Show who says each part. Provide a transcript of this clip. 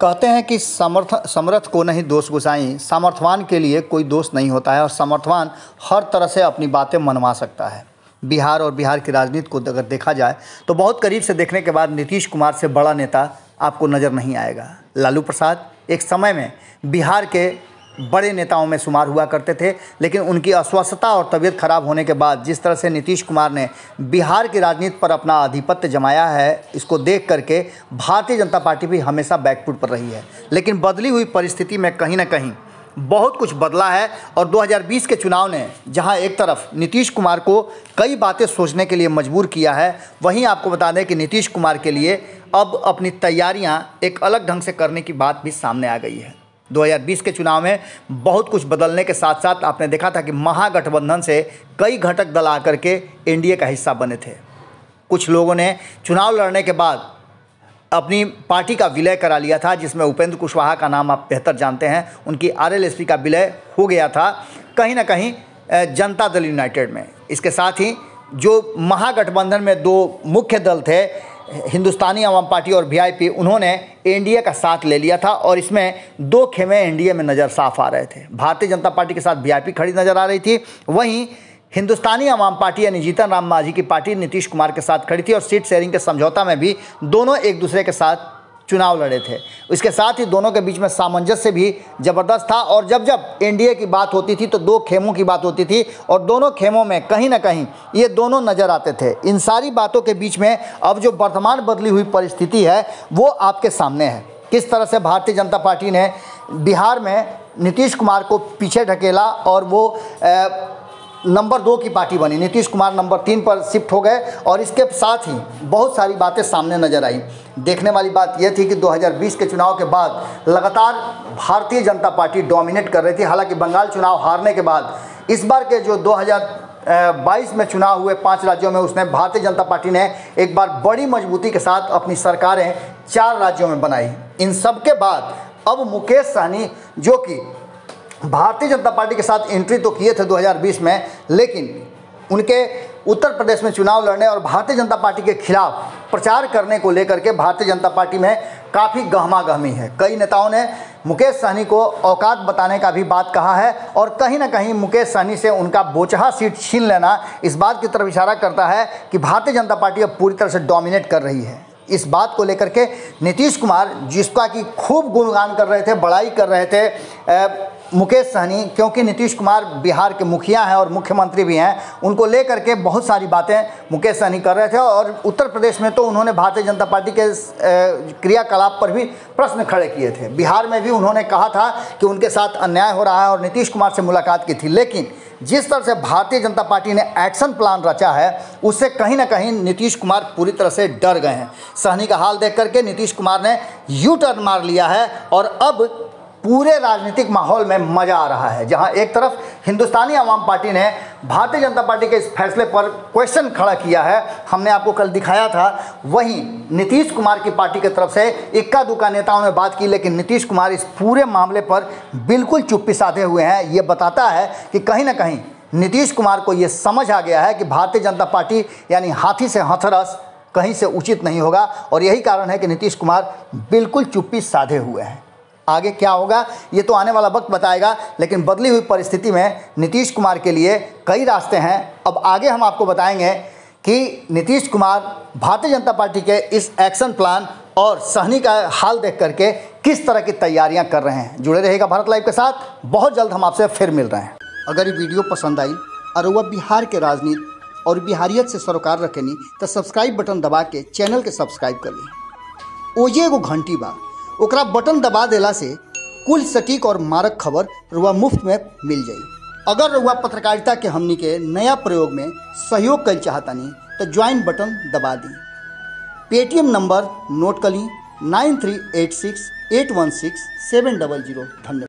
Speaker 1: कहते हैं कि समर्थ को नहीं दोष गुसाई, सामर्थ्यवान के लिए कोई दोष नहीं होता है और सामर्थ्यवान हर तरह से अपनी बातें मनवा सकता है। बिहार और बिहार की राजनीति को अगर देखा जाए तो बहुत करीब से देखने के बाद नीतीश कुमार से बड़ा नेता आपको नज़र नहीं आएगा। लालू प्रसाद एक समय में बिहार के बड़े नेताओं में शुमार हुआ करते थे, लेकिन उनकी अस्वस्थता और तबीयत खराब होने के बाद जिस तरह से नीतीश कुमार ने बिहार की राजनीति पर अपना आधिपत्य जमाया है, इसको देख करके भारतीय जनता पार्टी भी हमेशा बैकफुट पर रही है। लेकिन बदली हुई परिस्थिति में कहीं ना कहीं बहुत कुछ बदला है और 2020 के चुनाव ने जहां एक तरफ नीतीश कुमार को कई बातें सोचने के लिए मजबूर किया है, वहीं आपको बता दें कि नीतीश कुमार के लिए अब अपनी तैयारियां एक अलग ढंग से करने की बात भी सामने आ गई है। 2020 के चुनाव में बहुत कुछ बदलने के साथ साथ आपने देखा था कि महागठबंधन से कई घटक दल आकर के एनडीए का हिस्सा बने थे। कुछ लोगों ने चुनाव लड़ने के बाद अपनी पार्टी का विलय करा लिया था, जिसमें उपेंद्र कुशवाहा का नाम आप बेहतर जानते हैं। उनकी आरएलएसपी का विलय हो गया था कहीं ना कहीं जनता दल यूनाइटेड में। इसके साथ ही जो महागठबंधन में दो मुख्य दल थे, हिंदुस्तानी आवाम पार्टी और वीआईपी, उन्होंने एनडीए का साथ ले लिया था और इसमें दो खेमे एनडीए में नज़र साफ आ रहे थे। भारतीय जनता पार्टी के साथ वीआईपी खड़ी नज़र आ रही थी, वहीं हिंदुस्तानी आवाम पार्टी यानी जीतन राम मांझी की पार्टी नीतीश कुमार के साथ खड़ी थी और सीट शेयरिंग के समझौता में भी दोनों एक दूसरे के साथ चुनाव लड़े थे। इसके साथ ही दोनों के बीच में सामंजस्य भी ज़बरदस्त था और जब जब एनडीए की बात होती थी तो दो खेमों की बात होती थी और दोनों खेमों में कहीं ना कहीं ये दोनों नज़र आते थे। इन सारी बातों के बीच में अब जो वर्तमान बदली हुई परिस्थिति है वो आपके सामने है। किस तरह से भारतीय जनता पार्टी ने बिहार में नीतीश कुमार को पीछे ढकेला और वो नंबर 2 की पार्टी बनी, नीतीश कुमार नंबर 3 पर शिफ्ट हो गए और इसके साथ ही बहुत सारी बातें सामने नजर आई। देखने वाली बात यह थी कि 2020 के चुनाव के बाद लगातार भारतीय जनता पार्टी डोमिनेट कर रही थी। हालांकि बंगाल चुनाव हारने के बाद इस बार के जो 2022 में चुनाव हुए 5 राज्यों में, उसने भारतीय जनता पार्टी ने एक बार बड़ी मजबूती के साथ अपनी सरकारें 4 राज्यों में बनाई। इन सब के बाद अब मुकेश सहनी, जो कि भारतीय जनता पार्टी के साथ एंट्री तो किए थे 2020 में, लेकिन उनके उत्तर प्रदेश में चुनाव लड़ने और भारतीय जनता पार्टी के खिलाफ प्रचार करने को लेकर के भारतीय जनता पार्टी में काफ़ी गहमागहमी है। कई नेताओं ने मुकेश सहनी को औकात बताने का भी बात कहा है और कहीं ना कहीं मुकेश सहनी से उनका बोचहा सीट छीन लेना इस बात की तरफ इशारा करता है कि भारतीय जनता पार्टी अब पूरी तरह से डोमिनेट कर रही है। इस बात को लेकर के नीतीश कुमार, जिसका कि खूब गुणगान कर रहे थे, बड़ाई कर रहे थे मुकेश सहनी, क्योंकि नीतीश कुमार बिहार के मुखिया हैं और मुख्यमंत्री भी हैं, उनको लेकर के बहुत सारी बातें मुकेश सहनी कर रहे थे और उत्तर प्रदेश में तो उन्होंने भारतीय जनता पार्टी के क्रियाकलाप पर भी प्रश्न खड़े किए थे। बिहार में भी उन्होंने कहा था कि उनके साथ अन्याय हो रहा है और नीतीश कुमार से मुलाकात की थी। लेकिन जिस तरह से भारतीय जनता पार्टी ने एक्शन प्लान रचा है, उससे कहीं ना कहीं नीतीश कुमार पूरी तरह से डर गए हैं। सहनी का हाल देख करके नीतीश कुमार ने यू टर्न मार लिया है और अब पूरे राजनीतिक माहौल में मज़ा आ रहा है। जहां एक तरफ हिंदुस्तानी आवाम पार्टी ने भारतीय जनता पार्टी के इस फैसले पर क्वेश्चन खड़ा किया है, हमने आपको कल दिखाया था, वहीं नीतीश कुमार की पार्टी की तरफ से इक्का दुक्का नेताओं ने बात की, लेकिन नीतीश कुमार इस पूरे मामले पर बिल्कुल चुप्पी साधे हुए हैं। ये बताता है कि कहीं ना कहीं नीतीश कुमार को ये समझ आ गया है कि भारतीय जनता पार्टी यानी हाथी से हथरस कहीं से उचित नहीं होगा और यही कारण है कि नीतीश कुमार बिल्कुल चुप्पी साधे हुए हैं। आगे क्या होगा ये तो आने वाला वक्त बताएगा, लेकिन बदली हुई परिस्थिति में नीतीश कुमार के लिए कई रास्ते हैं। अब आगे हम आपको बताएंगे कि नीतीश कुमार भारतीय जनता पार्टी के इस एक्शन प्लान और सहनी का हाल देख करके किस तरह की तैयारियां कर रहे हैं। जुड़े रहेगा भारत लाइव के साथ, बहुत जल्द हम आपसे फिर मिल रहे हैं। अगर ये वीडियो पसंद आई और वह बिहार के राजनीति और बिहारियत से सरोकार रखेनी तो सब्सक्राइब बटन दबा के चैनल के सब्सक्राइब कर ली। ओजे एगो घंटी बा, ओकरा बटन दबा देला से कुल सटीक और मारक खबर रुआ मुफ्त में मिल जाई। अगर रुआ पत्रकारिता के हमनी के नया प्रयोग में सहयोग कर चाहतानी तो ज्वाइन बटन दबा दी। पेटीएम नंबर नोट कर ली 9386816700। धन्यवाद।